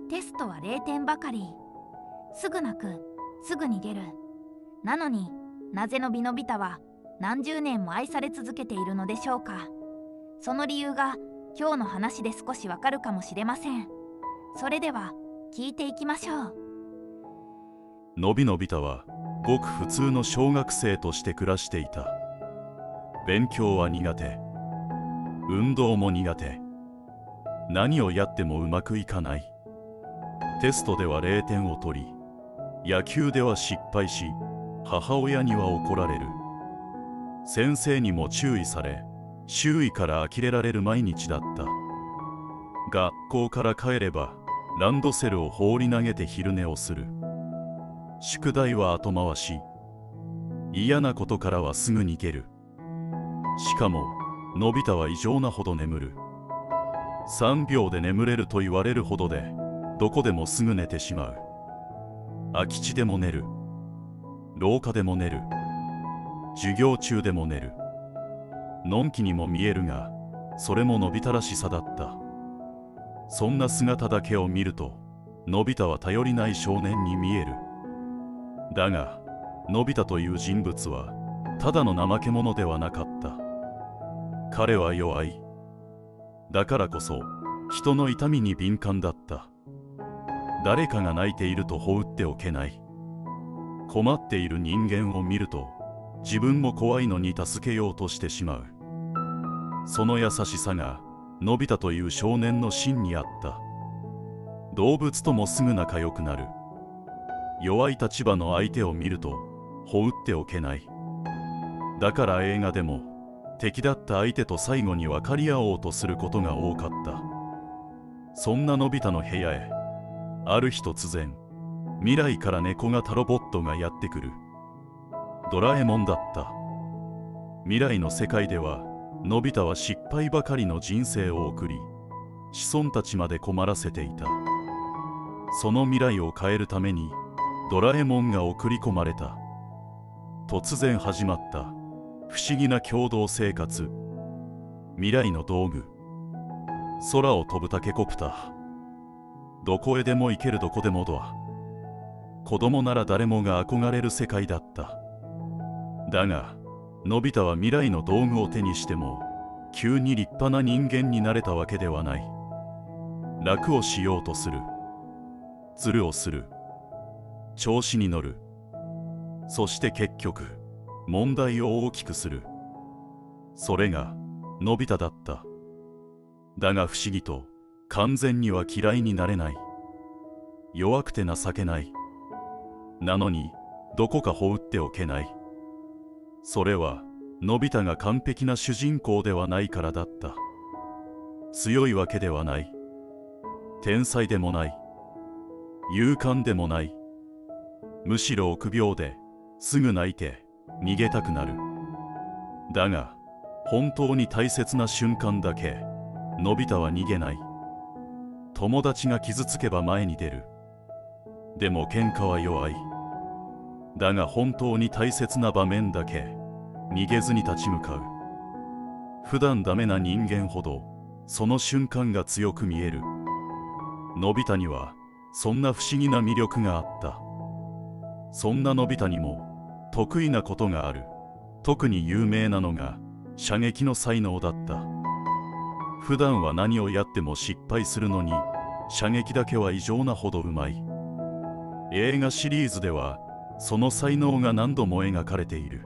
テストは0点ばかり。すぐ泣く、すぐ逃げる。なのになぜのびのび太は何十年も愛され続けているのでしょうか。その理由が今日の話で少しわかるかもしれません。それでは聞いていきましょう。のびのび太はごく普通の小学生として暮らしていた。勉強は苦手、運動も苦手、何をやってもうまくいかない。テストでは0点を取り、野球では失敗し、母親には怒られる。先生にも注意され、周囲から呆れられる毎日だった。学校から帰ればランドセルを放り投げて昼寝をする。宿題は後回し、嫌なことからはすぐ逃げる。しかものび太は異常なほど眠る。3秒で眠れると言われるほどで、どこでもすぐ寝てしまう。空き地でも寝る、廊下でも寝る、授業中でも寝る。のんきにも見えるが、それものび太らしさだった。そんな姿だけを見ると、のび太は頼りない少年に見える。だがのび太という人物はただの怠け者ではなかった。彼は弱い。だからこそ人の痛みに敏感だった。誰かが泣いていると放っておけない。困っている人間を見ると自分も怖いのに助けようとしてしまう。その優しさがのび太という少年の芯にあった。動物ともすぐ仲良くなる。弱い立場の相手を見ると放っておけない。だから映画でも敵だった相手と最後に分かり合おうとすることが多かった。そんなのび太の部屋へある日突然、未来から猫型ロボットがやってくる。ドラえもんだった。未来の世界ではのび太は失敗ばかりの人生を送り、子孫たちまで困らせていた。その未来を変えるためにドラえもんが送り込まれた。突然始まった不思議な共同生活。未来の道具、空を飛ぶタケコプター、どこへでも行けるどこでもドア。子供なら誰もが憧れる世界だった。だがのび太は未来の道具を手にしても急に立派な人間になれたわけではない。楽をしようとする、ズルをする、調子に乗る、そして結局問題を大きくする。それがのび太だった。だが不思議と完全には嫌いになれない。弱くて情けない。なのにどこか放っておけない。それはのび太が完璧な主人公ではないからだった。強いわけではない。天才でもない。勇敢でもない。むしろ臆病ですぐ泣いて逃げたくなる。だが本当に大切な瞬間だけのび太は逃げない。友達が傷つけば前に出る。でも喧嘩は弱い。だが本当に大切な場面だけ逃げずに立ち向かう。普段ダメな人間ほどその瞬間が強く見える。のび太にはそんな不思議な魅力があった。そんなのび太にも得意なことがある。特に有名なのが射撃の才能だった。普段は何をやっても失敗するのに射撃だけは異常なほどうまい。映画シリーズではその才能が何度も描かれている。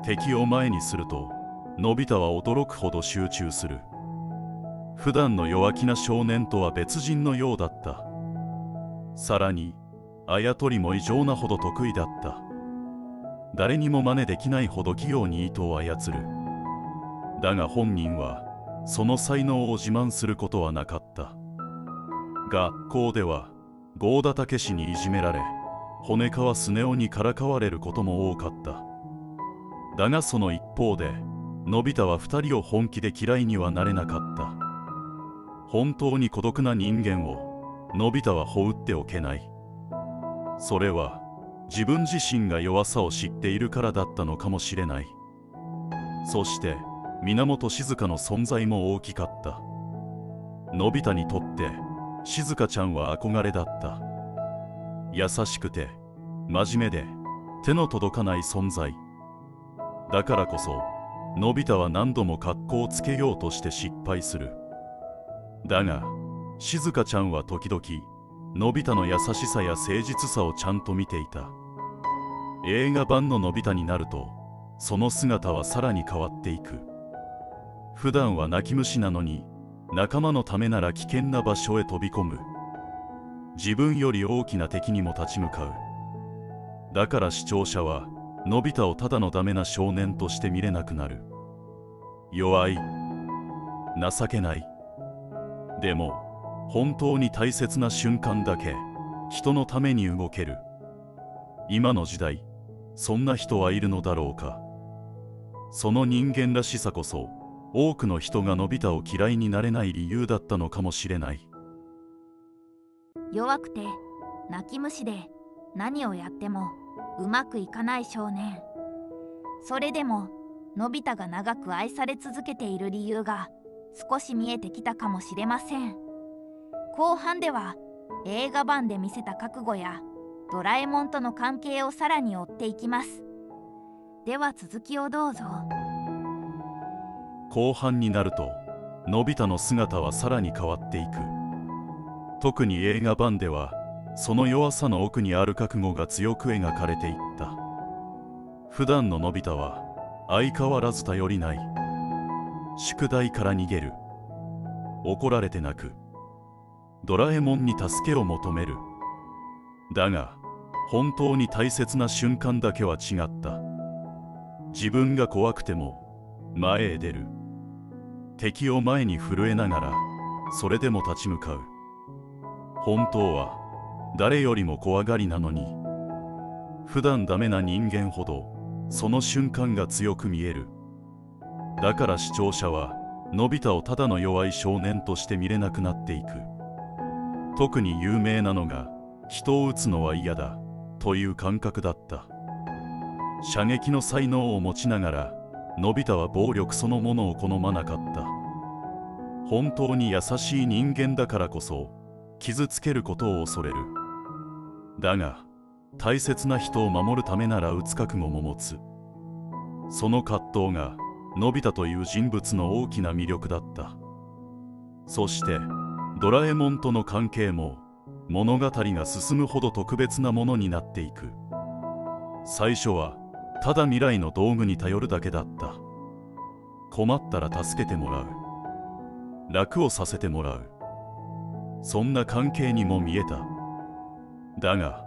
敵を前にするとのび太は驚くほど集中する。普段の弱気な少年とは別人のようだった。さらにあやとりも異常なほど得意だった。誰にも真似できないほど器用に糸を操る。だが本人はその才能を自慢することはなかった。学校では郷田武史にいじめられ、骨川スネ夫にからかわれることも多かった。だがその一方でのび太は2人を本気で嫌いにはなれなかった。本当に孤独な人間をのび太は放っておけない。それは自分自身が弱さを知っているからだったのかもしれない。そして源静香の存在も大きかった。のび太にとって静香ちゃんは憧れだった。優しくて真面目で手の届かない存在だからこそ、のび太は何度も格好をつけようとして失敗する。だが静香ちゃんは時々のび太の優しさや誠実さをちゃんと見ていた。映画版ののび太になると、その姿はさらに変わっていく。普段は泣き虫なのに、仲間のためなら危険な場所へ飛び込む。自分より大きな敵にも立ち向かう。だから視聴者はのび太をただのダメな少年として見れなくなる。弱い、情けない。でも本当に大切な瞬間だけ人のために動ける。今の時代、そんな人はいるのだろうか。その人間らしさこそ、多くの人がのび太を嫌いになれない理由だったのかもしれない。弱くて泣き虫で何をやってもうまくいかない少年。それでものび太が長く愛され続けている理由が少し見えてきたかもしれません。後半では映画版で見せた覚悟やドラえもんとの関係をさらに追っていきます。では続きをどうぞ。後半になるとのび太の姿はさらに変わっていく。特に映画版ではその弱さの奥にある覚悟が強く描かれていった。普段ののび太は相変わらず頼りない。宿題から逃げる。怒られて泣く。ドラえもんに助けを求める。だが本当に大切な瞬間だけは違った。自分が怖くても前へ出る。敵を前に震えながらそれでも立ち向かう。本当は誰よりも怖がりなのに、普段ダメな人間ほどその瞬間が強く見える。だから視聴者はのび太をただの弱い少年として見れなくなっていく。特に有名なのが、人を撃つのは嫌だという感覚だった。射撃の才能を持ちながらのび太は暴力そのものを好まなかった。本当に優しい人間だからこそ傷つけることを恐れる。だが大切な人を守るためなら撃つ覚悟も持つ。その葛藤がのび太という人物の大きな魅力だった。そしてドラえもんとの関係も物語が進むほど特別なものになっていく。最初はただ未来の道具に頼るだけだった。困ったら助けてもらう。楽をさせてもらう。そんな関係にも見えた。だが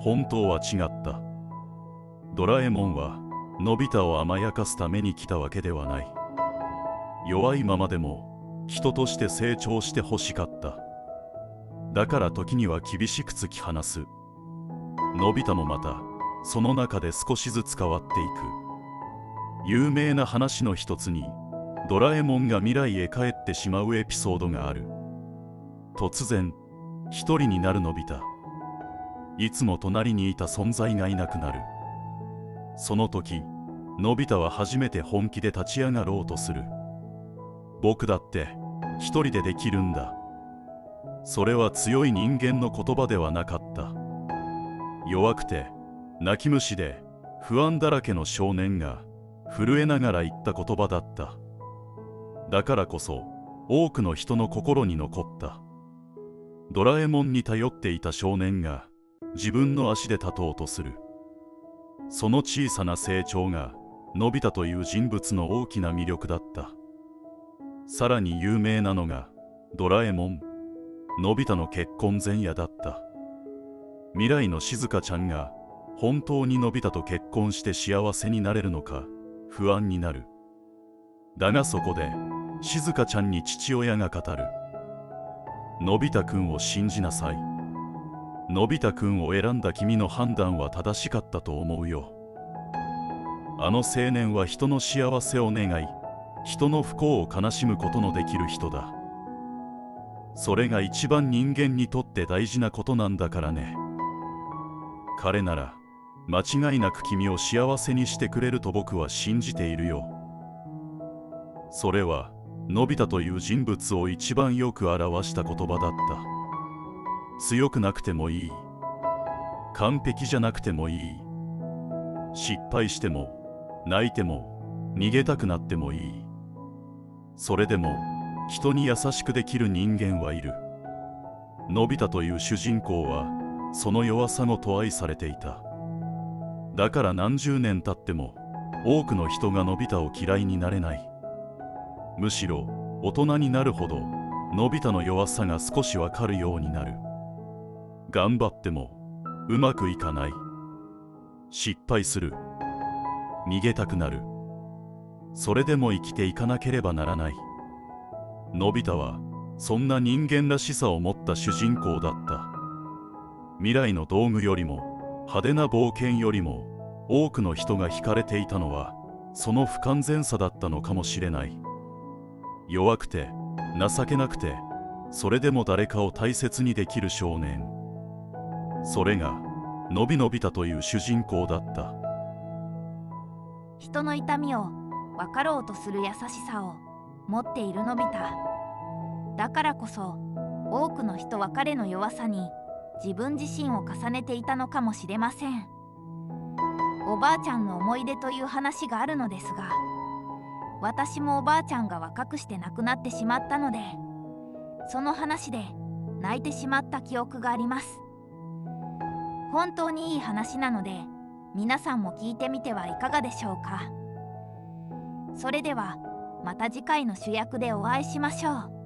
本当は違った。ドラえもんはのび太を甘やかすために来たわけではない。弱いままでも人として成長してほしかった。だから時には厳しく突き放す。のび太もまたその中で少しずつ変わっていく。有名な話の一つにドラえもんが未来へ帰ってしまうエピソードがある。突然一人になるのび太。いつも隣にいた存在がいなくなる。その時のび太は初めて本気で立ち上がろうとする。僕だって一人でできるんだ。それは強い人間の言葉ではなかった。弱くて泣き虫で不安だらけの少年が震えながら言った言葉だった。だからこそ多くの人の心に残った。ドラえもんに頼っていた少年が自分の足で立とうとする。その小さな成長がのび太という人物の大きな魅力だった。さらに有名なのがドラえもんのび太の結婚前夜だった。未来の静香ちゃんが本当にのび太と結婚して幸せになれるのか不安になる。だがそこで静香ちゃんに父親が語る。のび太くんを信じなさい。のび太くんを選んだ君の判断は正しかったと思うよ。あの青年は人の幸せを願い、人の不幸を悲しむことのできる人だ。それが一番人間にとって大事なことなんだからね。彼なら間違いなく君を幸せにしてくれると僕は信じているよ。それはのび太という人物を一番よく表した言葉だった。強くなくてもいい。完璧じゃなくてもいい。失敗しても泣いても逃げたくなってもいい。それでも人に優しくできる人間はいる。のび太という主人公はその弱さのと愛されていた。だから何十年経っても多くの人がのび太を嫌いになれない。むしろ大人になるほどのび太の弱さが少しわかるようになる。頑張ってもうまくいかない。失敗する。逃げたくなる。それでも生きていかなければならない。のび太はそんな人間らしさを持った主人公だった。未来の道具よりも派手な冒険よりも多くの人が惹かれていたのはその不完全さだったのかもしれない。弱くて情けなくて、それでも誰かを大切にできる少年。それがのびのび太という主人公だった。人の痛みを分かろうとする優しさを持っているのび太。だからこそ多くの人は彼の弱さに自分自身を重ねていたのかもしれません。おばあちゃんの思い出という話があるのですが、私もおばあちゃんが若くして亡くなってしまったので、その話で泣いてしまった記憶があります。本当にいい話なので皆さんも聞いてみてはいかがでしょうか。それではまた次回の主役でお会いしましょう。